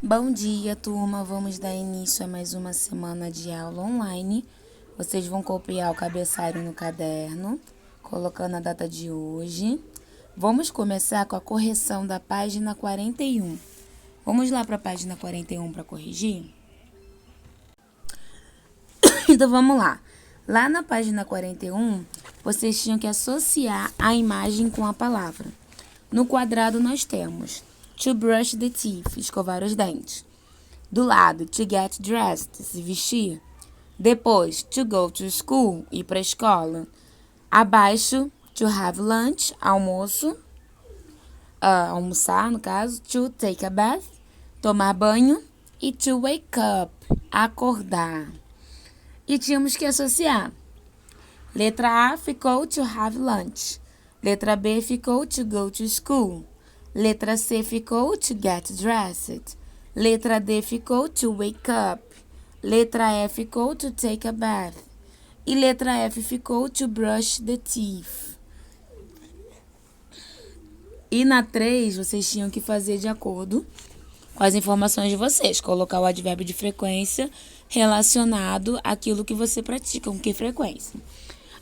Bom dia, turma. Vamos dar início a mais uma semana de aula online. Vocês vão copiar o cabeçalho no caderno, colocando a data de hoje. Vamos começar com a correção da página 41. Vamos lá para a página 41 para corrigir? Então, vamos lá. Lá na página 41, vocês tinham que associar a imagem com a palavra. No quadrado, nós temos to brush the teeth, escovar os dentes. Do lado, to get dressed, se vestir. Depois, to go to school, ir para a escola. Abaixo, to have lunch, almoço. Almoçar, no caso. To take a bath, tomar banho. E to wake up, acordar. E tínhamos que associar. Letra A ficou to have lunch. Letra B ficou to go to school. Letra C ficou to get dressed. Letra D ficou to wake up. Letra E ficou to take a bath. E letra F ficou to brush the teeth. E na 3, vocês tinham que fazer de acordo com as informações de vocês. Colocar o advérbio de frequência relacionado àquilo que você pratica. Com que frequência?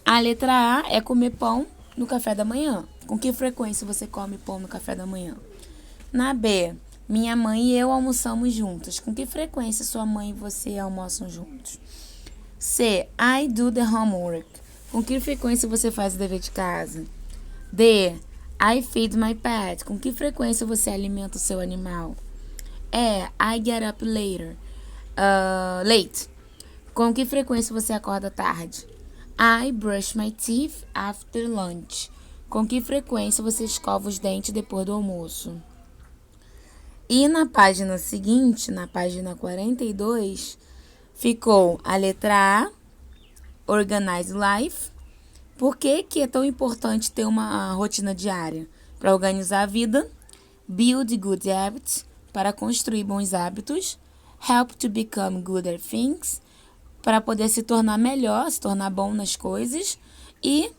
A letra A é comer pão no café da manhã. Com que frequência você come pão no café da manhã? Na B, minha mãe e eu almoçamos juntas. Com que frequência sua mãe e você almoçam juntos? C, I do the homework. Com que frequência você faz o dever de casa? D, I feed my pet. Com que frequência você alimenta o seu animal? E, I get up late. Com que frequência você acorda tarde? I brush my teeth after lunch. Com que frequência você escova os dentes depois do almoço? E na página seguinte, na página 42, ficou a letra A, Organize Life. Por que é tão importante ter uma rotina diária? Para organizar a vida. Build good habits, para construir bons hábitos. Help to become good at things, para poder se tornar melhor, se tornar bom nas coisas. E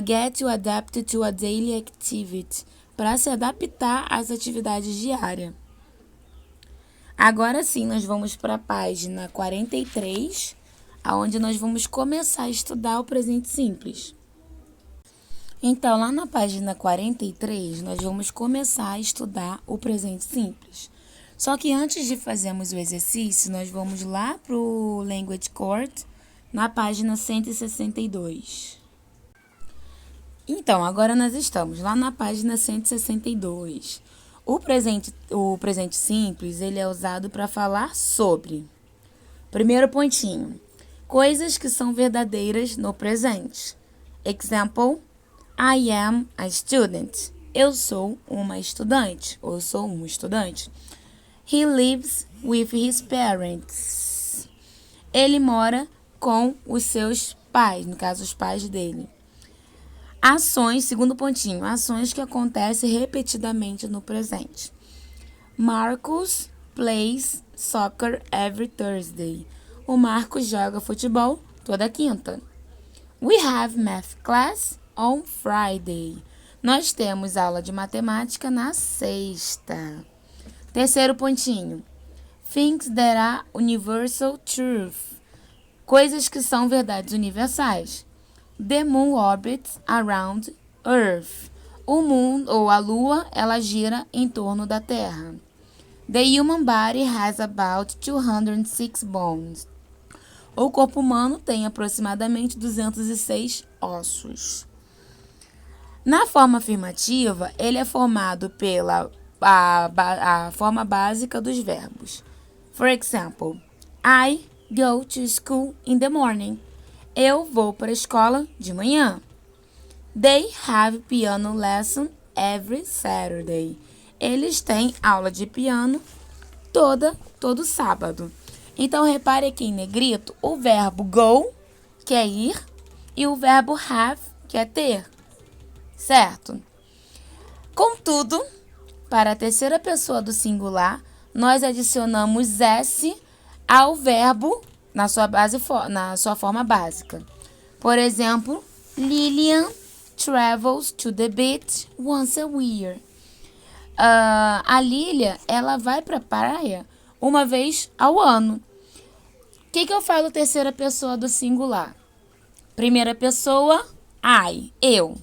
get you adapted to a daily activity, para se adaptar às atividades diárias. Agora sim, nós vamos para a página 43, onde nós vamos começar a estudar o presente simples. Então, lá na página 43, nós vamos começar a estudar o presente simples. Só que antes de fazermos o exercício, nós vamos lá para o Language Court, na página 162. Então, agora nós estamos lá na página 162. O presente simples, ele é usado para falar sobre. Primeiro pontinho. Coisas que são verdadeiras no presente. Example, I am a student. Eu sou uma estudante. Ou eu sou um estudante. He lives with his parents. Ele mora com os seus pais, no caso, os pais dele. Ações, segundo pontinho, ações que acontecem repetidamente no presente. Marcos plays soccer every Thursday. O Marcos joga futebol toda quinta. We have math class on Friday. Nós temos aula de matemática na sexta. Terceiro pontinho. Things that are universal truth. Coisas que são verdades universais. The moon orbits around Earth. O mundo, ou a lua, ela gira em torno da Terra. The human body has about 206 bones. O corpo humano tem aproximadamente 206 ossos. Na forma afirmativa, ele é formado pela a forma básica dos verbos. For example, I go to school in the morning. Eu vou para a escola de manhã. They have piano lesson every Saturday. Eles têm aula de piano todo sábado. Então, repare aqui em negrito o verbo go, que é ir, e o verbo have, que é ter. Certo? Contudo, para a terceira pessoa do singular, nós adicionamos S ao verbo na sua forma básica. Por exemplo, Lillian travels to the beach once a year. A Lilia, ela vai pra praia uma vez ao ano. O que eu falo terceira pessoa do singular? Primeira pessoa, I, eu.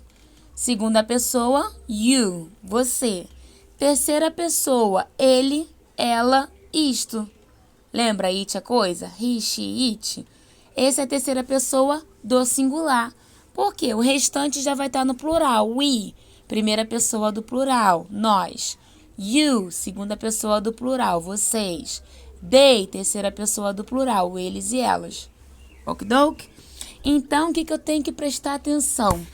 Segunda pessoa, you, você. Terceira pessoa, ele, ela, isto. Lembra it a coisa? He, she, it. Essa é a terceira pessoa do singular. Por quê? O restante já vai estar no plural. We, primeira pessoa do plural, nós. You, segunda pessoa do plural, vocês. They, terceira pessoa do plural, eles e elas. Okidok? Então, o que eu tenho que prestar atenção?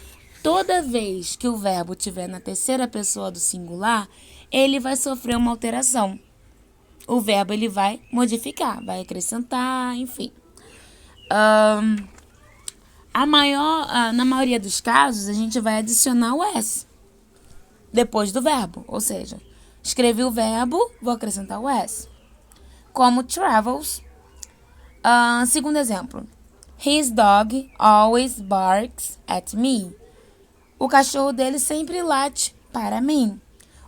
Toda vez que o verbo estiver na terceira pessoa do singular, ele vai sofrer uma alteração. O verbo ele vai modificar, vai acrescentar, enfim. Na maioria dos casos, a gente vai adicionar o S depois do verbo. Ou seja, escrevi o verbo, vou acrescentar o S. Como travels. Segundo exemplo. His dog always barks at me. O cachorro dele sempre late para mim.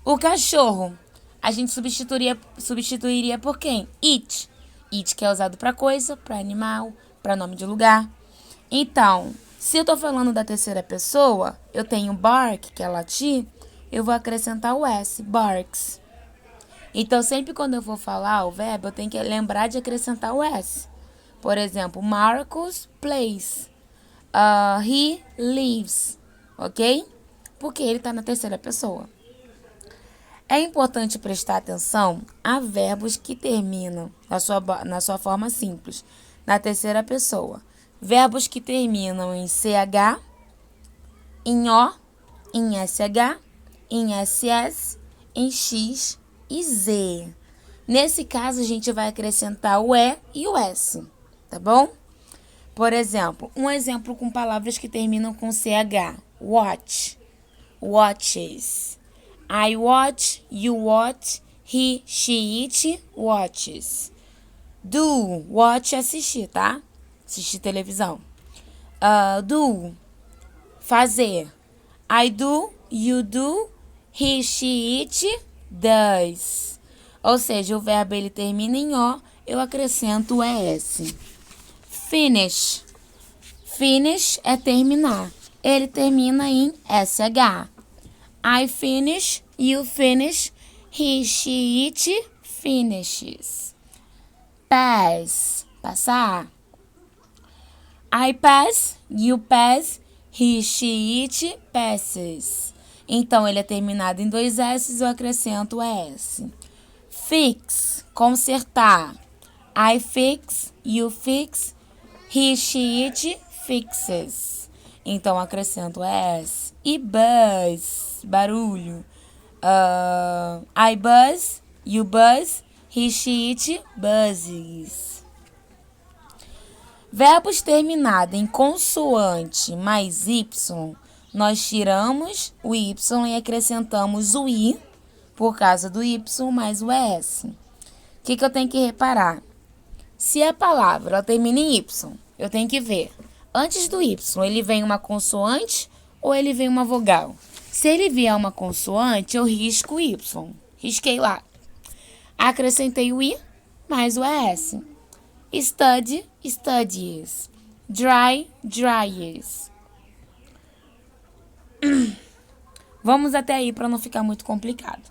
O cachorro, a gente substituiria por quem? It. It que é usado para coisa, para animal, para nome de lugar. Então, se eu estou falando da terceira pessoa, eu tenho bark, que é latir, eu vou acrescentar o S, barks. Então, sempre quando eu vou falar o verbo, eu tenho que lembrar de acrescentar o S. Por exemplo, Marcus plays. He lives. Ok? Porque ele está na terceira pessoa. É importante prestar atenção a verbos que terminam na sua forma simples, na terceira pessoa. Verbos que terminam em CH, em O, em SH, em SS, em X e Z. Nesse caso, a gente vai acrescentar o E e o S, tá bom? Por exemplo, um exemplo com palavras que terminam com CH. Watch, watches. I watch, you watch, he, she, it, watches. Do, watch, assistir, tá? Assistir televisão. Do, fazer. I do, you do, he, she, it, does. Ou seja, o verbo ele termina em O, eu acrescento o ES. Finish. Finish é terminar. Ele termina em SH. I finish, you finish, he, she, it, finishes. Pass, passar. I pass, you pass, he, she, it, passes. Então, ele é terminado em dois S, eu acrescento o S. Fix, consertar. I fix, you fix, he, she, it, fixes. Então, acrescento S. E buzz, barulho. I buzz, you buzz, he, she, it, buzzes. Verbos terminados em consoante mais Y, nós tiramos o Y e acrescentamos o I, por causa do Y mais o ES. O que eu tenho que reparar? Se a palavra ela termina em Y, eu tenho que ver. Antes do Y, ele vem uma consoante ou ele vem uma vogal? Se ele vier uma consoante, eu risco o Y. Risquei lá. Acrescentei o I mais o ES. Study, studies. Dry, dries. Vamos até aí para não ficar muito complicado.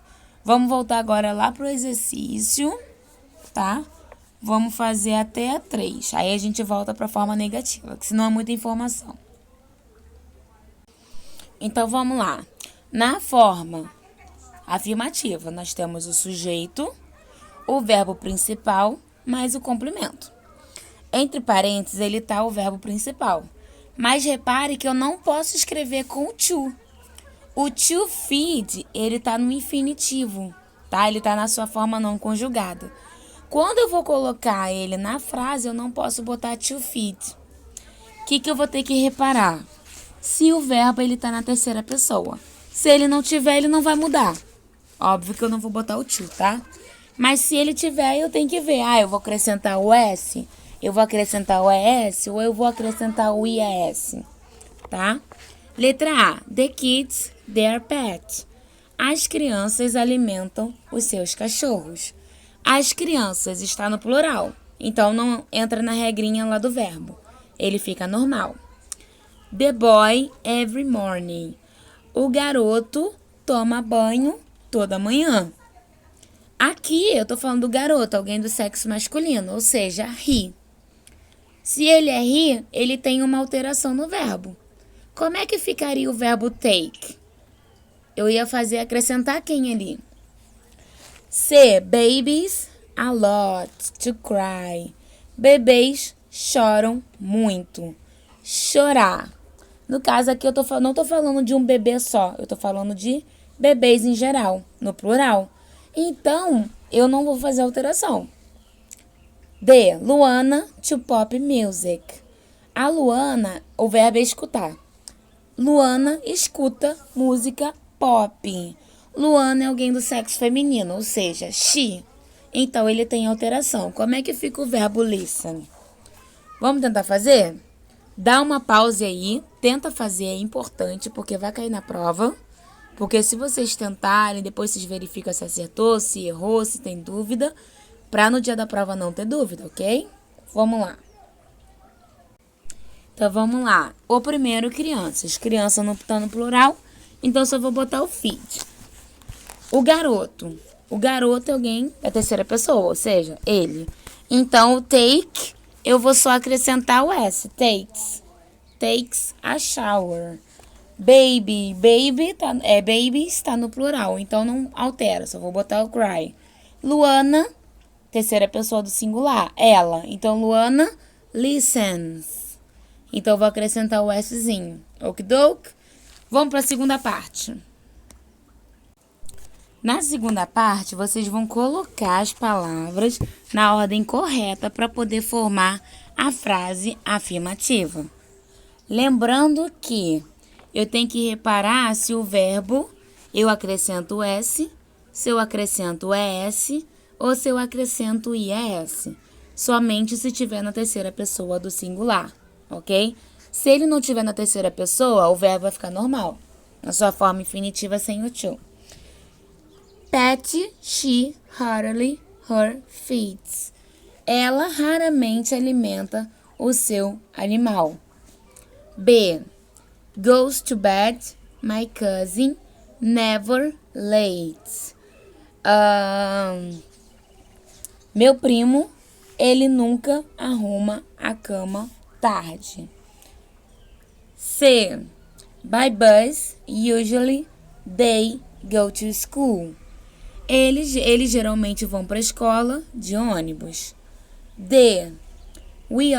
Vamos voltar agora lá pro exercício, tá? Vamos fazer até a 3. Aí a gente volta para a forma negativa, que senão é muita informação. Então, vamos lá. Na forma afirmativa, nós temos o sujeito, o verbo principal, mais o complemento. Entre parênteses, ele está o verbo principal. Mas repare que eu não posso escrever com o to. O to feed, ele está no infinitivo, tá? Ele está na sua forma não conjugada. Quando eu vou colocar ele na frase, eu não posso botar to feed. O que eu vou ter que reparar? Se o verbo ele está na terceira pessoa. Se ele não tiver, ele não vai mudar. Óbvio que eu não vou botar o to, tá? Mas se ele tiver, eu tenho que ver. Eu vou acrescentar o S, eu vou acrescentar o ES ou eu vou acrescentar o IES, tá? Letra A. The kids, their pet. As crianças alimentam os seus cachorros. As crianças está no plural, então não entra na regrinha lá do verbo. Ele fica normal. The boy every morning. O garoto toma banho toda manhã. Aqui eu tô falando do garoto, alguém do sexo masculino, ou seja, he. Se ele é he, ele tem uma alteração no verbo. Como é que ficaria o verbo take? Eu ia acrescentar quem ali? C. Babies a lot to cry. Bebês choram muito. Chorar. No caso aqui eu não tô falando de um bebê só, eu tô falando de bebês em geral, no plural. Então, eu não vou fazer alteração. D. Luana to pop music. A Luana, o verbo é escutar. Luana escuta música pop. Luana é alguém do sexo feminino, ou seja, she. Então, ele tem alteração. Como é que fica o verbo listen? Vamos tentar fazer? Dá uma pausa aí, tenta fazer, é importante, porque vai cair na prova. Porque se vocês tentarem, depois vocês verificam se acertou, se errou, se tem dúvida, para no dia da prova não ter dúvida, ok? Vamos lá. Então, vamos lá. O primeiro, crianças. Criança não está no plural, então só vou botar o feed. O garoto. O garoto é alguém da terceira pessoa, ou seja, ele. Então, o take, eu vou só acrescentar o S. Takes. Takes a shower. Baby. Baby está no plural, então não altera, só vou botar o cry. Luana, terceira pessoa do singular, ela. Então, Luana listens. Então, eu vou acrescentar o Szinho. Okidok. Vamos para a segunda parte. Na segunda parte, vocês vão colocar as palavras na ordem correta para poder formar a frase afirmativa. Lembrando que eu tenho que reparar se o verbo eu acrescento o S, se eu acrescento o ES ou se eu acrescento o IES. Somente se tiver na terceira pessoa do singular, ok? Se ele não tiver na terceira pessoa, o verbo vai ficar normal, na sua forma infinitiva sem o to. Pet, she rarely her feeds. Ela raramente alimenta o seu animal. B. Goes to bed, my cousin never late. Meu primo, ele nunca arruma a cama tarde. C. By bus, usually they go to school. Eles geralmente vão para a escola de ônibus. D. We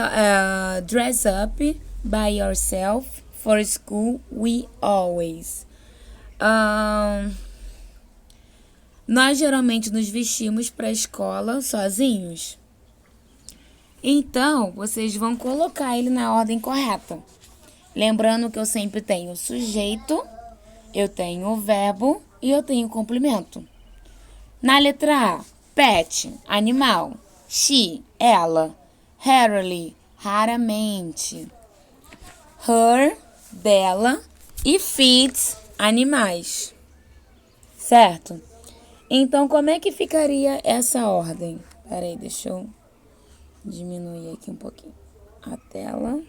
dress up by yourself for school, we always. Nós geralmente nos vestimos para a escola sozinhos. Então, vocês vão colocar ele na ordem correta. Lembrando que eu sempre tenho o sujeito, eu tenho o verbo e eu tenho o complemento. Na letra A, pet, animal. She, ela. Rarely, raramente. Her, dela. E feeds, animais. Certo? Então, como é que ficaria essa ordem? Peraí, deixa eu diminuir aqui um pouquinho a tela.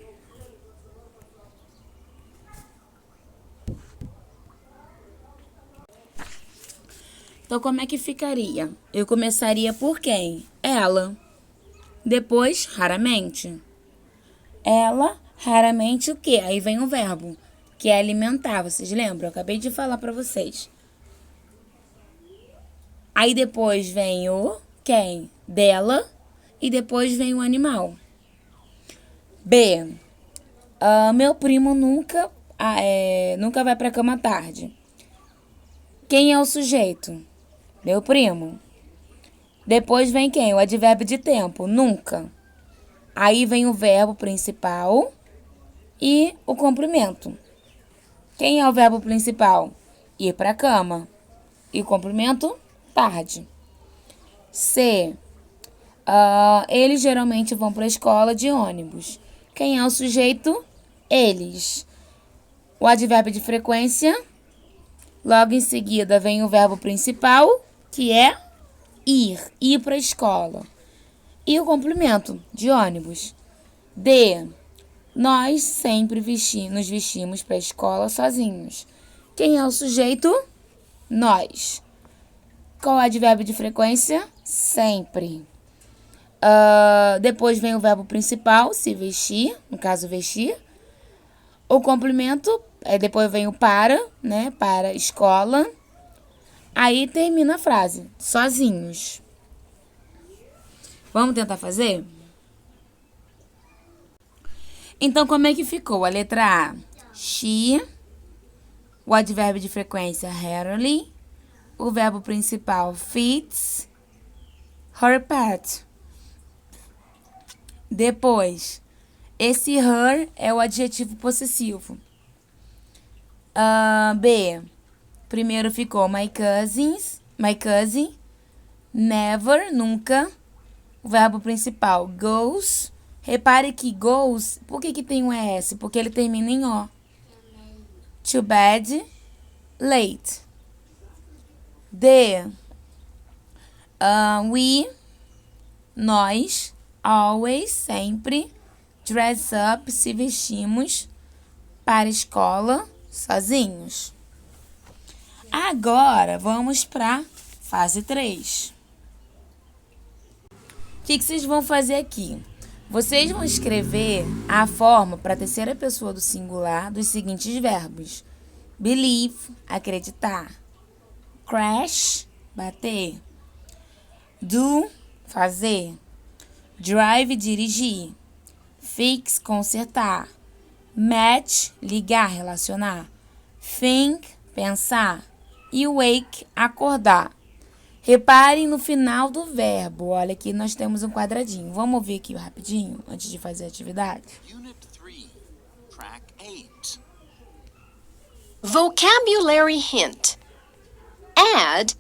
Então, como é que ficaria? Eu começaria por quem? Ela. Depois, raramente. Ela, raramente o quê? Aí vem o verbo, que é alimentar. Vocês lembram? Eu acabei de falar para vocês. Aí depois vem o quem? Dela. E depois vem o animal. B. Meu primo nunca vai para a cama tarde. Quem é o sujeito? Meu primo. Depois vem quem? O advérbio de tempo. Nunca. Aí vem o verbo principal e o complemento. Quem é o verbo principal? Ir para a cama. E o complemento? Tarde. C. Eles geralmente vão para a escola de ônibus. Quem é o sujeito? Eles. O advérbio de frequência? Logo em seguida vem o verbo principal, que é ir para a escola. E o complemento, de ônibus. D. Nós sempre nos vestimos para a escola sozinhos. Quem é o sujeito? Nós. Qual é o advérbio de frequência? Sempre. Depois vem o verbo principal, se vestir, no caso vestir. O complemento, depois vem o para, né? Para escola. Aí termina a frase, sozinhos. Vamos tentar fazer? Então, como é que ficou? A letra A, she. O advérbio de frequência, rarely. O verbo principal, fits. Her pet. Depois, esse her é o adjetivo possessivo. B. Primeiro ficou my cousin. Never, nunca. O verbo principal, goes. Repare que goes, por que tem um ES? Porque ele termina em O. To bed, late. D. Nós, always, sempre. Dress up, se vestimos. Para a escola, sozinhos. Agora, vamos para fase 3. O que vocês vão fazer aqui? Vocês vão escrever a forma para a terceira pessoa do singular dos seguintes verbos. Believe, acreditar. Crash, bater. Do, fazer. Drive, dirigir. Fix, consertar. Match, ligar, relacionar. Think, pensar. E wake, acordar. Reparem no final do verbo. Olha, aqui nós temos um quadradinho. Vamos ver aqui rapidinho, antes de fazer a atividade. Unit 3, Track 8. Vocabulary hint. Add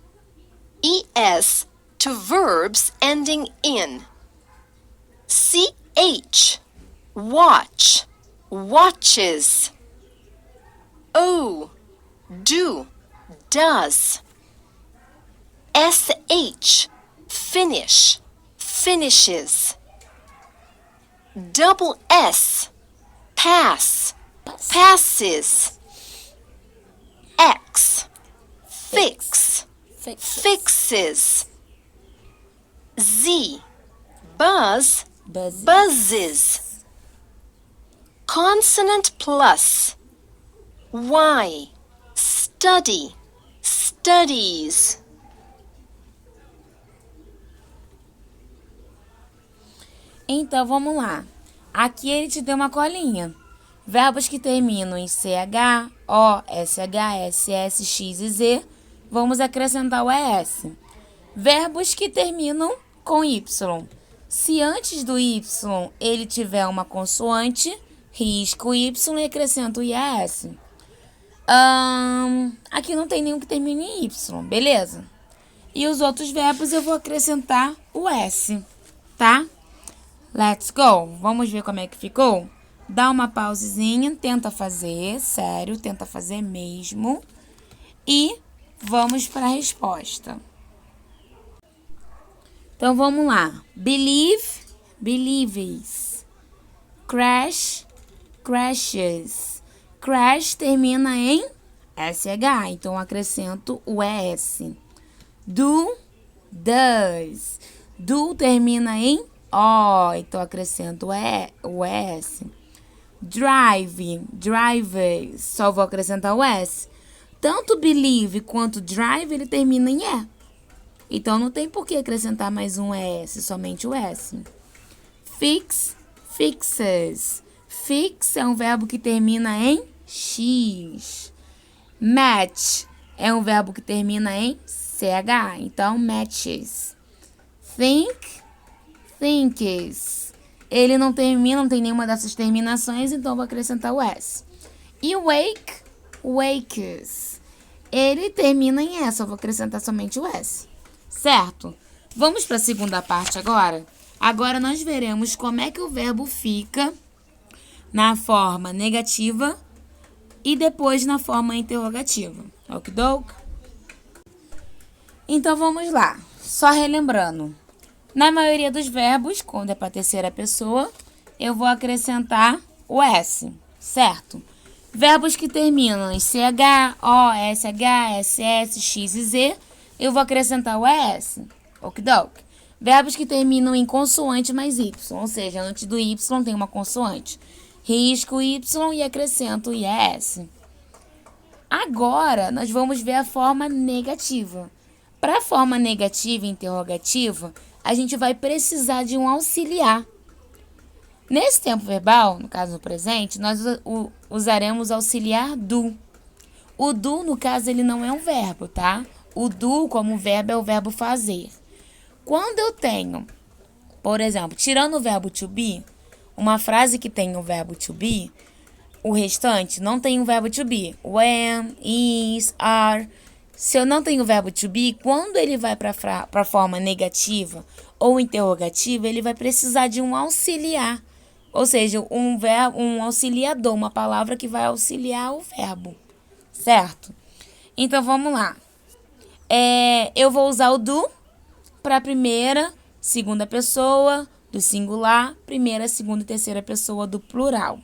es to verbs ending in. Ch, watch, watches. O, do, does. Sh, finish, finishes. Double S, pass, passes. X, fix, fixes. Z, buzz, buzzes. Consonant plus. Y, study, studies. Então, vamos lá. Aqui ele te deu uma colinha. Verbos que terminam em CH, O, SH, SS, X e Z, vamos acrescentar o ES. Verbos que terminam com Y. Se antes do Y ele tiver uma consoante, risco o Y e acrescento o IS. Aqui não tem nenhum que termine em Y, beleza? E os outros verbos eu vou acrescentar o S, tá? Let's go! Vamos ver como é que ficou? Dá uma pausezinha, tenta fazer, sério, tenta fazer mesmo. E vamos para a resposta. Então, vamos lá. Believe, believes. Crash, crashes. Crash termina em SH, então acrescento o ES. Do, does. Do termina em O, então acrescento o ES. Drive, drivers, só vou acrescentar o S. Tanto believe quanto drive, ele termina em E. Então, não tem por que acrescentar mais um ES, somente o S. Fix, fixes. Fix é um verbo que termina em X. Match é um verbo que termina em CH, então matches. Think, thinks. Ele não termina, não tem nenhuma dessas terminações, então vou acrescentar o S. E wake, wakes. Ele termina em S, eu vou acrescentar somente o S. Certo? Vamos para a segunda parte agora? Agora nós veremos como é que o verbo fica na forma negativa e depois na forma interrogativa. Okidok? Então, vamos lá. Só relembrando. Na maioria dos verbos, quando é para terceira pessoa, eu vou acrescentar o S, certo? Verbos que terminam em CH, O, SH, SS, X e Z, eu vou acrescentar o ES. Okidok. Verbos que terminam em consoante mais Y, ou seja, antes do Y tem uma consoante. Risco Y e acrescento o IES. Agora, nós vamos ver a forma negativa. Para a forma negativa e interrogativa, a gente vai precisar de um auxiliar. Nesse tempo verbal, no caso no presente, nós usaremos o auxiliar do. O do, no caso, ele não é um verbo, tá? O do, como verbo, é o verbo fazer. Quando eu tenho, por exemplo, tirando o verbo to be, uma frase que tem o verbo to be, o restante não tem o verbo to be. When, is, are. Se eu não tenho o verbo to be, quando ele vai para a forma negativa ou interrogativa, ele vai precisar de um auxiliar. Ou seja, um auxiliador, uma palavra que vai auxiliar o verbo. Certo? Então, vamos lá. Eu vou usar o do para a primeira, segunda pessoa do singular, primeira, segunda e terceira pessoa do plural.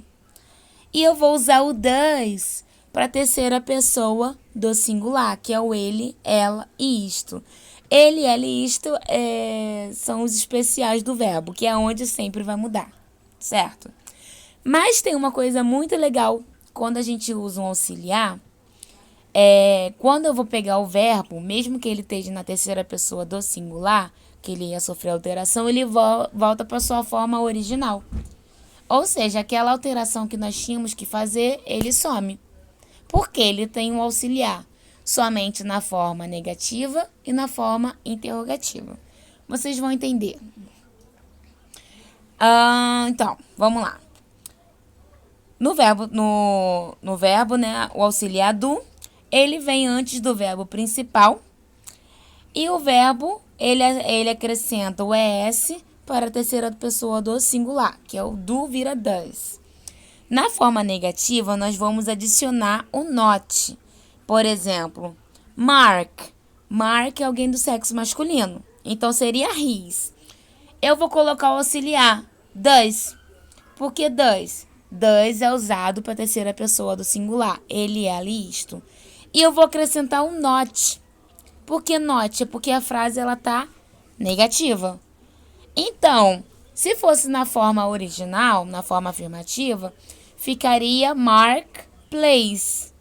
E eu vou usar o does para a terceira pessoa do singular, que é o ele, ela e isto. Ele, ela e isto são os especiais do verbo, que é onde sempre vai mudar, certo? Mas tem uma coisa muito legal quando a gente usa um auxiliar. Quando eu vou pegar o verbo, mesmo que ele esteja na terceira pessoa do singular, que ele ia sofrer alteração, ele volta para sua forma original. Ou seja, aquela alteração que nós tínhamos que fazer, ele some. Porque ele tem um auxiliar, somente na forma negativa e na forma interrogativa. Vocês vão entender. Então, vamos lá. No verbo, né, o auxiliar do, ele vem antes do verbo principal. E o verbo, ele acrescenta o ES para a terceira pessoa do singular, que é o do vira does. Na forma negativa, nós vamos adicionar o not. Por exemplo, Mark. Mark é alguém do sexo masculino. Então, seria his. Eu vou colocar o auxiliar, does. Por que does? Does é usado para a terceira pessoa do singular. Ele, ela e isto. E eu vou acrescentar um not. Por que not? É porque a frase está negativa. Então, se fosse na forma original, na forma afirmativa, ficaria Mark plays.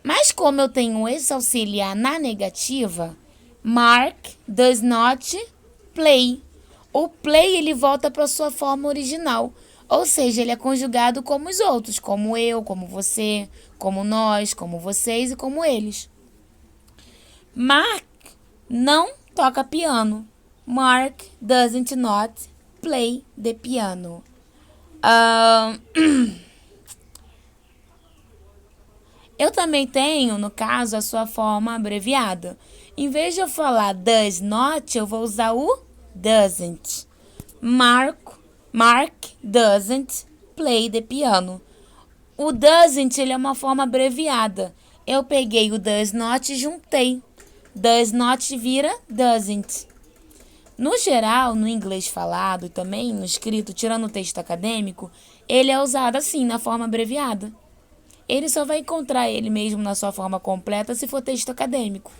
Mas como eu tenho esse auxiliar na negativa, Mark does not play. O play, ele volta para sua forma original. Ou seja, ele é conjugado como os outros, como eu, como você, como nós, como vocês e como eles. Mark não toca piano. Mark doesn't not play the piano. Eu também tenho, no caso, a sua forma abreviada. Em vez de eu falar does not, eu vou usar o doesn't. Mark doesn't play the piano. O doesn't, ele é uma forma abreviada. Eu peguei o does not e juntei. Does not vira doesn't. No geral, no inglês falado e também no escrito, tirando o texto acadêmico, ele é usado assim, na forma abreviada. Ele só vai encontrar ele mesmo na sua forma completa se for texto acadêmico.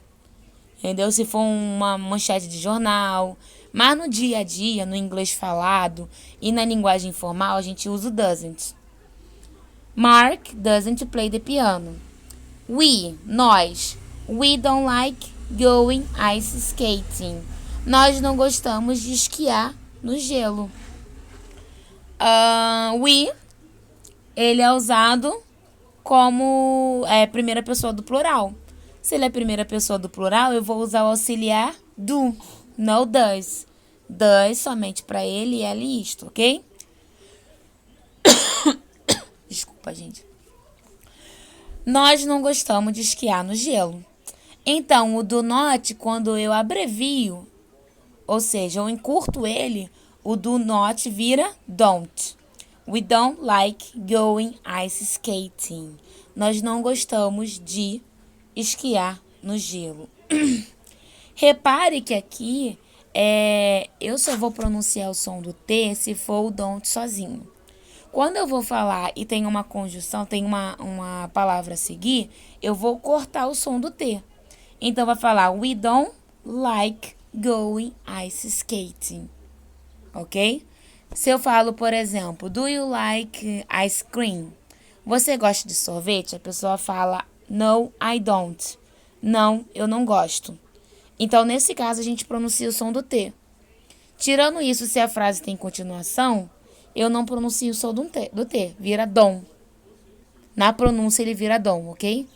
Entendeu? Se for uma manchete de jornal. Mas no dia a dia, no inglês falado e na linguagem informal, a gente usa o doesn't. Mark doesn't play the piano. Nós. We don't like going ice skating. Nós não gostamos de esquiar no gelo. Ele é usado como primeira pessoa do plural. Se ele é primeira pessoa do plural, eu vou usar o auxiliar do, não does. Does somente para ele, ela e isto, ok? Desculpa, gente. Nós não gostamos de esquiar no gelo. Então, o do not, quando eu abrevio, ou seja, eu encurto ele, o do not vira don't. We don't like going ice skating. Nós não gostamos de esquiar no gelo. Repare que aqui eu só vou pronunciar o som do T se for o don't sozinho. Quando eu vou falar e tem uma conjunção, tem uma palavra a seguir, eu vou cortar o som do T. Então, vai falar, we don't like going ice skating. Ok? Se eu falo, por exemplo, do you like ice cream? Você gosta de sorvete? A pessoa fala, no, I don't. Não, eu não gosto. Então, nesse caso, a gente pronuncia o som do T. Tirando isso, se a frase tem continuação, eu não pronuncio o som do T. Vira dom. Na pronúncia, ele vira dom, ok?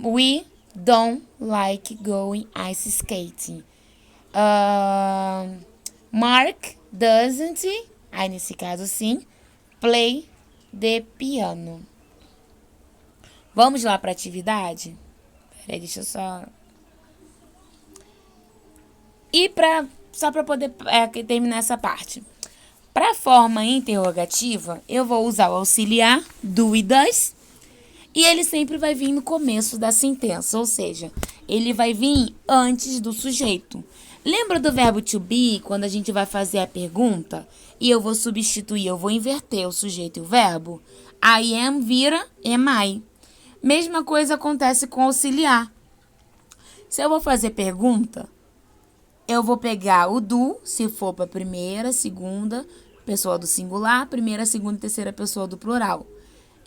We don't like going ice skating. Mark doesn't, aí nesse caso sim, play the piano. Vamos lá para a atividade? Peraí, deixa eu só... E só para poder terminar essa parte. Para a forma interrogativa, eu vou usar o auxiliar do e does. E ele sempre vai vir no começo da sentença, ou seja, ele vai vir antes do sujeito. Lembra do verbo to be, quando a gente vai fazer a pergunta? E eu vou substituir, eu vou inverter o sujeito e o verbo? I am vira am I. Mesma coisa acontece com auxiliar. Se eu vou fazer pergunta, eu vou pegar o do, se for para primeira, segunda pessoa do singular, primeira, segunda e terceira pessoa do plural.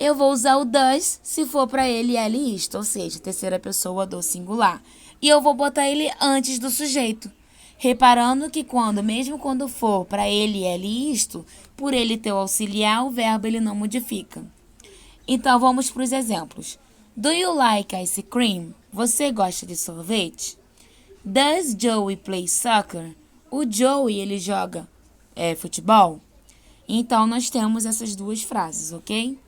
Eu vou usar o does se for para ele isto, ou seja, terceira pessoa do singular. E eu vou botar ele antes do sujeito. Reparando que mesmo quando for para ele isto, por ele ter o auxiliar, o verbo ele não modifica. Então, vamos para os exemplos. Do you like ice cream? Você gosta de sorvete? Does Joey play soccer? O Joey, ele joga futebol? Então, nós temos essas duas frases, ok?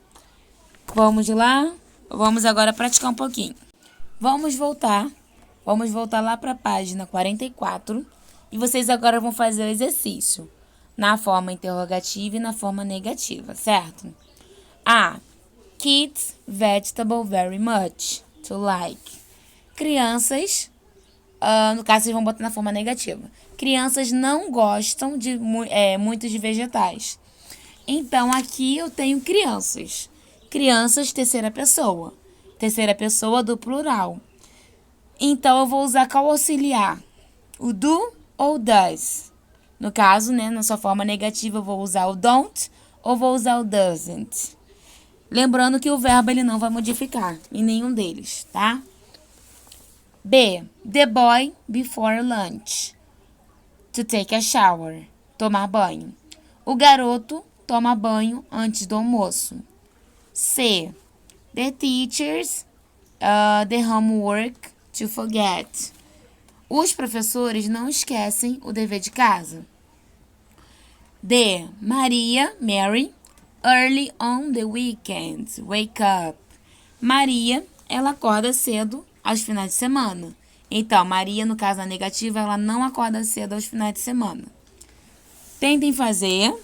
Vamos lá? Vamos agora praticar um pouquinho. Vamos voltar lá para a página 44. E vocês agora vão fazer o exercício na forma interrogativa e na forma negativa, certo? A. Kids vegetable very much. To like. Crianças, no caso, vocês vão botar na forma negativa. Crianças não gostam de muitos de vegetais. Então, aqui eu tenho crianças. Crianças, terceira pessoa. Terceira pessoa do plural. Então, eu vou usar qual auxiliar? O do ou does? No caso, na sua forma negativa, eu vou usar o don't ou vou usar o doesn't. Lembrando que o verbo ele não vai modificar em nenhum deles, tá? B. The boy before lunch. To take a shower. Tomar banho. O garoto toma banho antes do almoço. C. The teachers the homework to forget. Os professores não esquecem o dever de casa. D. Mary, early on the weekends, wake up. Maria, ela acorda cedo aos finais de semana. Então, Maria, no caso da negativa, ela não acorda cedo aos finais de semana. Tentem fazer.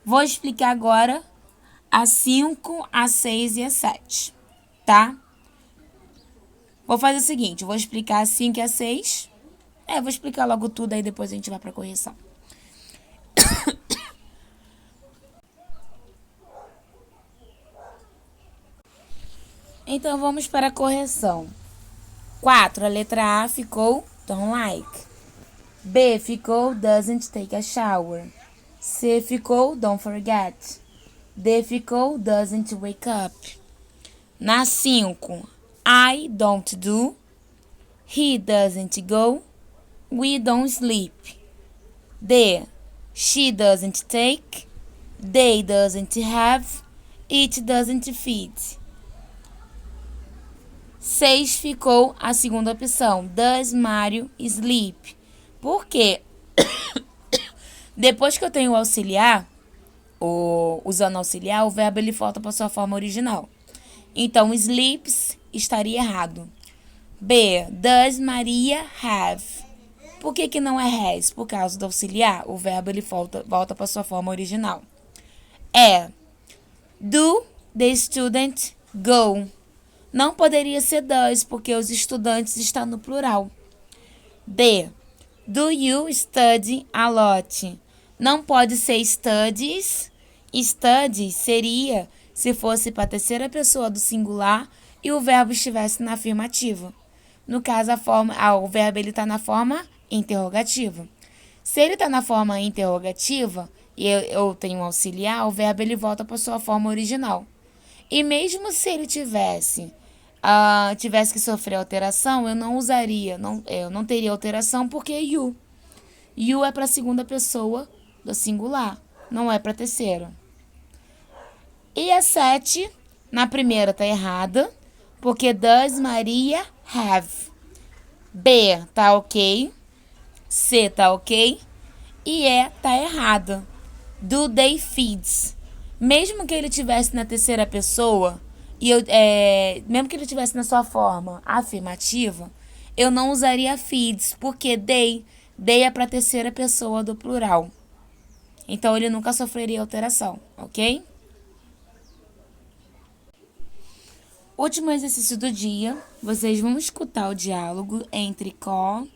Vou explicar agora a 5, a 6 e a 7, tá? Vou fazer o seguinte, vou explicar a 5 e a 6. Vou explicar logo tudo, aí depois a gente vai para a correção. Então, vamos para a correção. 4, a letra A ficou don't like. B ficou doesn't take a shower. C ficou don't forget. D ficou doesn't wake up. Na 5, I don't do. He doesn't go. We don't sleep. D, she doesn't take. They doesn't have. It doesn't feed. 6 ficou a segunda opção. Does Mario sleep? Por quê? Depois que eu tenho o auxiliar, usando auxiliar, o verbo ele volta para sua forma original. Então, sleeps estaria errado. B. Does Maria have? Por que não é has? Por causa do auxiliar, o verbo ele volta para sua forma original. E. Do the student go? Não poderia ser does, porque os estudantes estão no plural. D. Do you study a lot? Não pode ser studies. Studies seria se fosse para a terceira pessoa do singular e o verbo estivesse na afirmativa. No caso, o verbo está na forma interrogativa. Se ele está na forma interrogativa e eu tenho um auxiliar, o verbo ele volta para sua forma original. E mesmo se ele tivesse que sofrer alteração, eu não usaria, eu não teria alteração porque you. You é para a segunda pessoa do singular, não é para a terceira. E a 7, na primeira tá errada, porque does Maria have? B tá ok, C tá ok, e E tá errada. Do they feeds? Mesmo que ele tivesse na terceira pessoa, mesmo que ele tivesse na sua forma afirmativa, eu não usaria feeds, porque they é para a terceira pessoa do plural. Então, ele nunca sofreria alteração, ok? Último exercício do dia, vocês vão escutar o diálogo entre Cole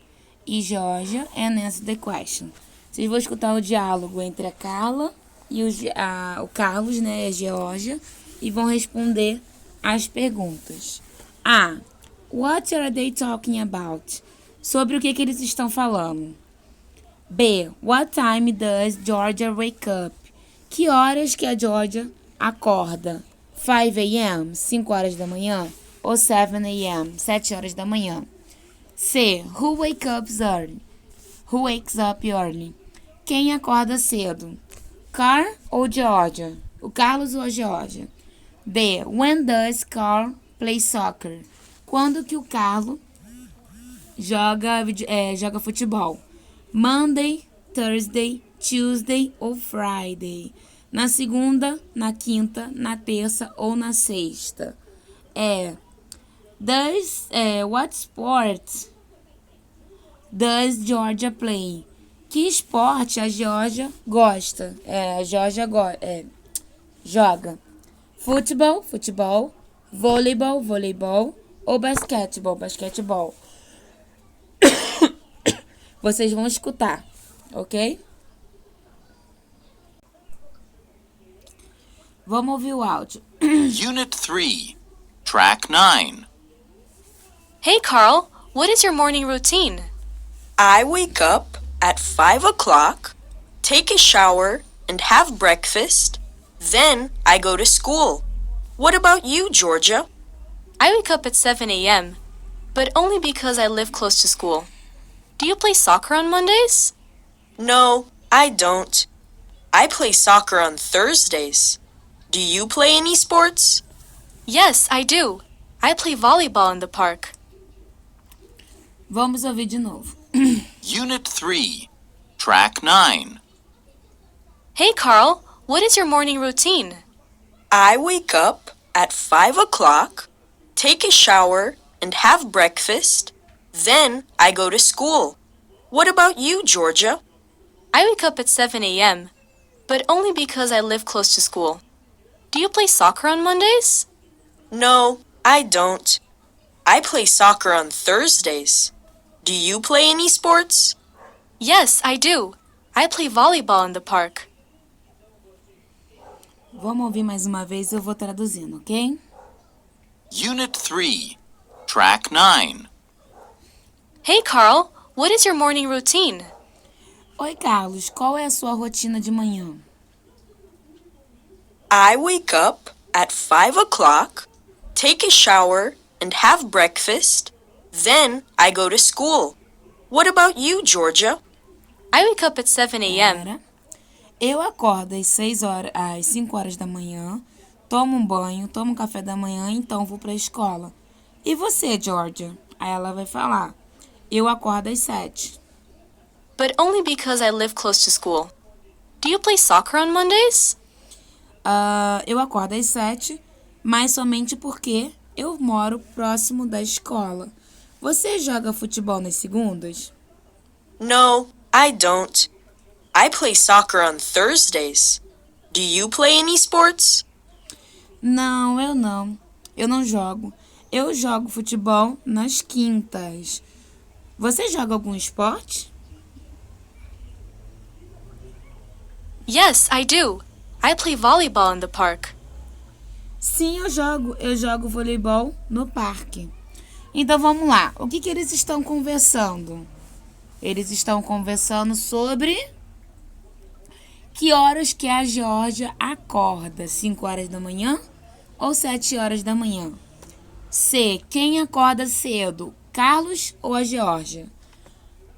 e Georgia and answer the question. Vocês vão escutar o diálogo entre a Carla e o Carlos, né, e a Georgia, e vão responder as perguntas. A. What are they talking about? Sobre o que eles estão falando. B. What time does Georgia wake up? Que horas que a Georgia acorda? 5 a.m., 5 horas da manhã, ou 7 a.m., 7 horas da manhã. C. Who wakes up early? Quem acorda cedo? Carl ou Georgia? O Carlos ou a Georgia? D. When does Carl play soccer? Quando que o Carlos joga futebol? Monday, Thursday, Tuesday ou Friday? Na segunda, na quinta, na terça ou na sexta? What sport does Georgia play? Que esporte a Georgia gosta? Joga. Futebol, voleibol ou basquetebol. Vocês vão escutar, ok? Vamos ouvir o áudio. Unit 3, Track 9. Hey, Carl, what is your morning routine? I wake up at 5 o'clock, take a shower, and have breakfast. Then I go to school. What about you, Georgia? I wake up at 7 a.m., but only because I live close to school. Do you play soccer on Mondays? No, I don't. I play soccer on Thursdays. Do you play any sports? Yes, I do. I play volleyball in the park. Vamos ouvir de novo. Unit 3, Track 9. Hey, Carl, what is your morning routine? I wake up at 5 o'clock, take a shower, and have breakfast. Then I go to school. What about you, Georgia? I wake up at 7 a.m., but only because I live close to school. Do you play soccer on Mondays? No, I don't. I play soccer on Thursdays. Do you play any sports? Yes, I do. I play volleyball in the park. Vamos ouvir mais uma vez, eu vou traduzindo, ok? Unit 3, Track 9. Hey, Carl, what is your morning routine? Oi, Carlos, qual é a sua rotina de manhã? I wake up at 5 o'clock, take a shower, and have breakfast. Then I go to school. What about you, Georgia? I wake up at 7 a.m. Agora, eu acordo às 5 horas da manhã, tomo um banho, tomo um café da manhã, então vou para a escola. E você, Georgia? Aí ela vai falar, eu acordo às 7. But only because I live close to school. Do you play soccer on Mondays? Eu acordo às 7, mas somente porque eu moro próximo da escola. Você joga futebol nas segundas? No, I don't. I play soccer on Thursdays. Do you play any sports? Não, eu não. Eu não jogo. Eu jogo futebol nas quintas. Você joga algum esporte? Yes, I do. I play volleyball in the park. Sim, eu jogo. Eu jogo voleibol no parque. Então vamos lá. O que eles estão conversando? Eles estão conversando sobre que horas que a Georgia acorda? 5 horas da manhã ou 7 horas da manhã? C. Quem acorda cedo? Carlos ou a Georgia?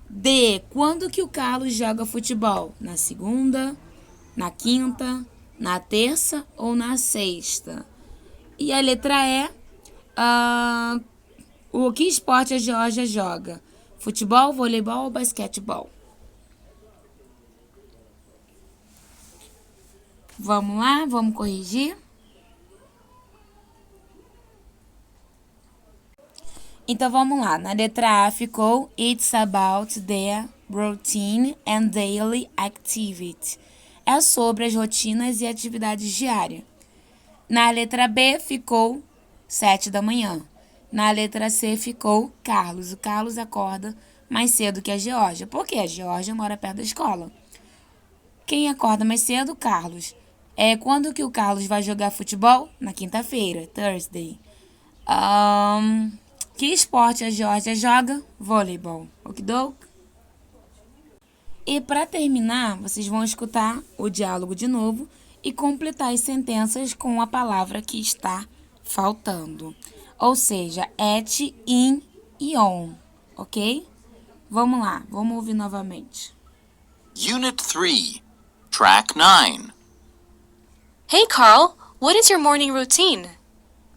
D. Quando que o Carlos joga futebol? Na segunda, na quinta, na terça ou na sexta? E a letra E. O que esporte a Georgia joga? Futebol, voleibol ou basquetebol? Vamos lá, vamos corrigir. Então vamos lá. Na letra A ficou It's about their routine and daily activity. É sobre as rotinas e atividades diárias. Na letra B ficou 7 da manhã. Na letra C ficou Carlos. O Carlos acorda mais cedo que a Georgia. Por quê? A Georgia mora perto da escola. Quem acorda mais cedo? Carlos. Quando que o Carlos vai jogar futebol? Na quinta-feira, Thursday. Que esporte a Georgia joga? Voleibol. Okidok? E para terminar, vocês vão escutar o diálogo de novo e completar as sentenças com a palavra que está faltando. Ou seja, at, in e on. Ok? Vamos lá, vamos ouvir novamente. Unit 3, Track 9. Hey, Carl, what is your morning routine?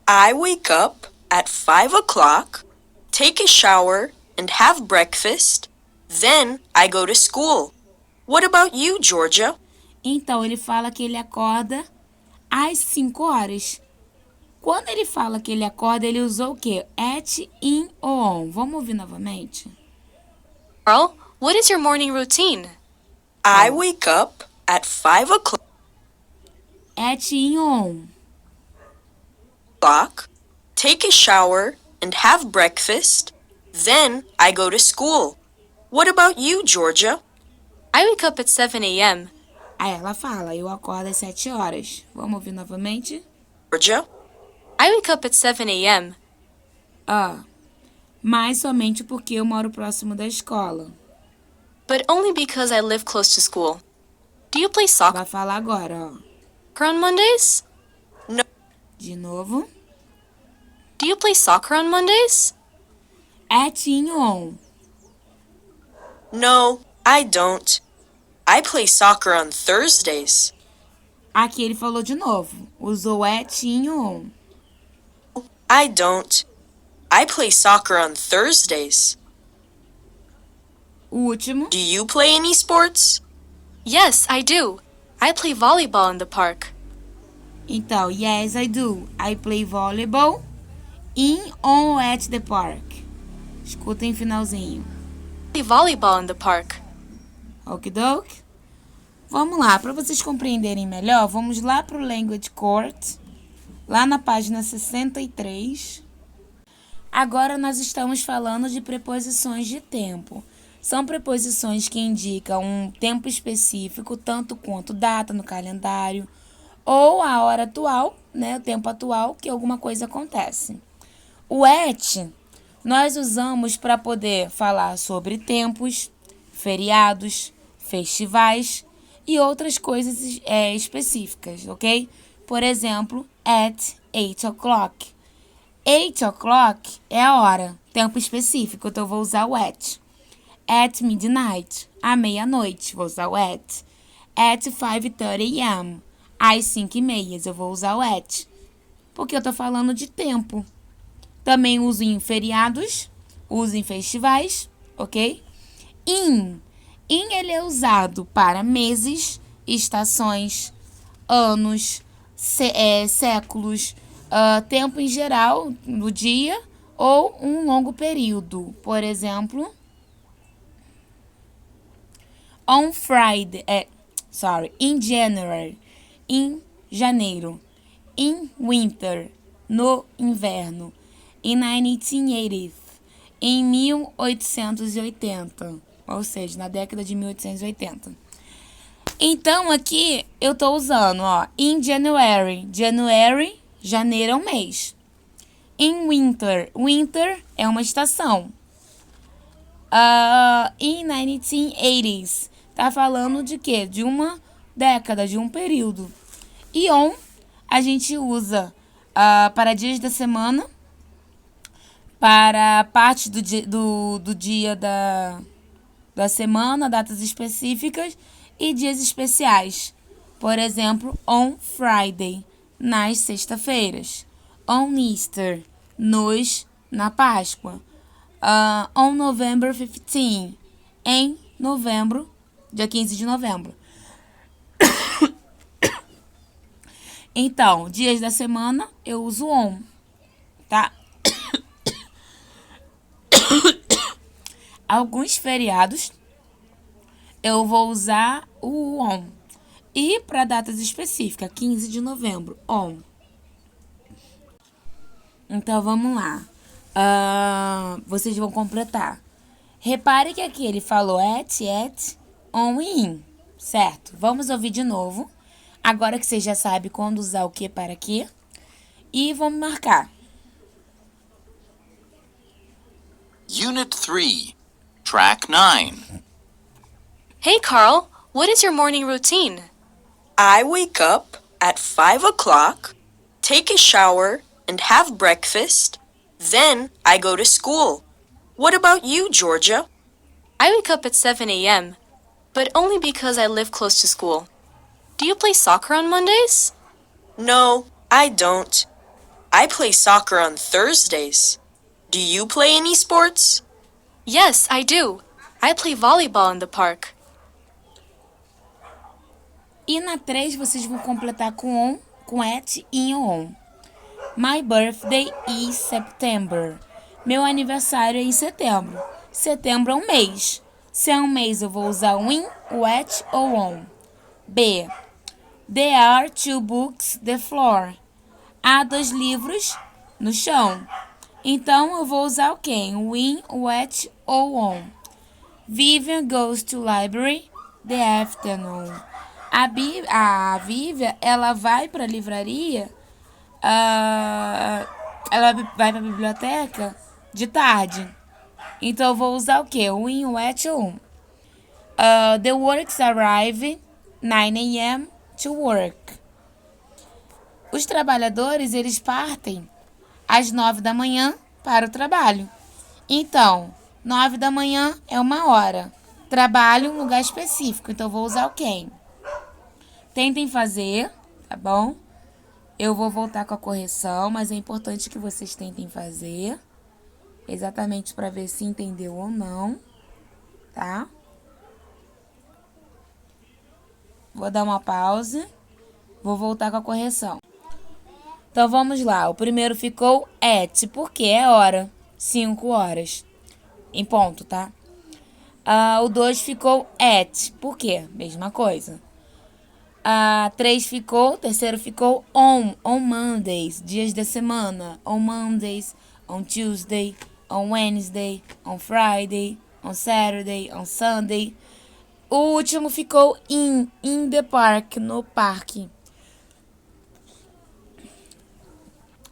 I wake up at 5 o'clock, take a shower, and have breakfast. Then I go to school. What about you, Georgia? Então, ele fala que ele acorda às 5 horas. Quando ele fala que ele acorda, ele usou o quê? At, in ou on. Vamos ouvir novamente? Carl, what is your morning routine? I wake up at 5 At, in ou on. o'clock, take a shower, and have breakfast. Then I go to school. What about you, Georgia? I wake up at 7 a.m. Aí ela fala, eu acordo às 7 horas. Vamos ouvir novamente? Georgia? I wake up at 7 a.m. Mas somente porque eu moro próximo da escola. But only because I live close to school. Do you play soccer Vai falar agora, on Mondays? De novo. Do you play soccer on Mondays? At, in ou on. No, I don't. I play soccer on Thursdays. Aqui ele falou de novo. Usou at, in ou on. I don't. I play soccer on Thursdays. O último. Do you play any sports? Yes, I do. I play volleyball in the park. Então, yes, I do. I play volleyball in or at the park. Escutem finalzinho. I play volleyball in the park. Okidok? Vamos lá, para vocês compreenderem melhor, vamos lá para o Language Court, lá na página 63. Agora nós estamos falando de preposições de tempo. São preposições que indicam um tempo específico, tanto quanto data no calendário, ou a hora atual, né, o tempo atual que alguma coisa acontece. O at nós usamos para poder falar sobre tempos, feriados, festivais e outras coisas específicas, ok? Por exemplo, at 8 o'clock. 8 o'clock é a hora, tempo específico, então eu vou usar o at. At midnight, à meia-noite, vou usar o at. At 5:30 a.m., às 5:30, eu vou usar o at. Porque eu tô falando de tempo. Também uso em feriados, uso em festivais, ok? In ele é usado para meses, estações, anos, séculos, tempo em geral, no dia, ou um longo período. Por exemplo, on Friday, in January, em janeiro, in winter, no inverno, in 1980, em 1880, ou seja, na década de 1880. Então, aqui eu tô usando, ó, in January. January, janeiro é um mês. In winter, winter é uma estação. In 1980s, tá falando de quê? De uma década, de um período. E on, a gente usa para dias da semana, para parte do dia da semana, datas específicas e dias especiais. Por exemplo, on Friday, nas sexta-feiras. On Easter, na Páscoa. On November 15, em novembro, dia 15 de novembro. Então, dias da semana eu uso on, tá? Alguns feriados eu vou usar o on. E para datas específicas, 15 de novembro, on. Então, vamos lá. Vocês vão completar. Repare que aqui ele falou at, on e in, certo? Vamos ouvir de novo. Agora que você já sabe quando usar o que para quê. E vamos marcar. Unit 3, Track 9. Hey, Carl, what is your morning routine? I wake up at 5 o'clock, take a shower, and have breakfast. Then I go to school. What about you, Georgia? I wake up at 7 a.m., but only because I live close to school. Do you play soccer on Mondays? No, I don't. I play soccer on Thursdays. Do you play any sports? Yes, I do. I play volleyball in the park. E na 3 vocês vão completar com on, com at, in ou on. My birthday is September. Meu aniversário é em setembro. Setembro é um mês. Se é um mês, eu vou usar o in, o at ou on. B. There are 2 books the floor. Há 2 livros no chão. Então, eu vou usar o quem? O in, o at ou on. Vivian goes to library the afternoon. A Vivian, ela vai para a livraria, ela vai para a biblioteca de tarde. Então, eu vou usar o quê? O in, o at ou on. The workers arrive 9 a.m. to work. Os trabalhadores, eles partem às 9 da manhã para o trabalho. Então, 9 da manhã é 1 hora. Trabalho em um lugar específico. Então, eu vou usar o quem? Tentem fazer, tá bom? Eu vou voltar com a correção, mas é importante que vocês tentem fazer. Exatamente para ver se entendeu ou não, tá? Vou dar uma pausa. Vou voltar com a correção. Então, vamos lá. O primeiro ficou at, porque é hora. 5 horas. Em ponto, tá? O 2 ficou at. Por quê? Mesma coisa. 3 ficou, o terceiro ficou on Mondays, dias da semana. On Mondays, on Tuesday, on Wednesday, on Friday, on Saturday, on Sunday. O último ficou in the park, no parque.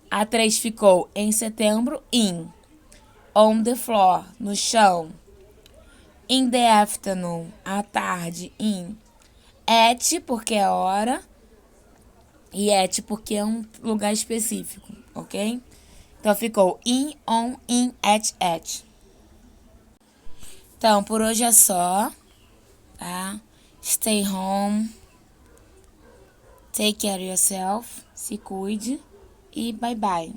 A 3 ficou em setembro, in. On the floor, no chão. In the afternoon, à tarde, in. At, porque é hora. E at, porque é um lugar específico, ok? Então, ficou in, on, in, at. Então, por hoje é só, tá? Stay home. Take care of yourself. Se cuide. E bye bye.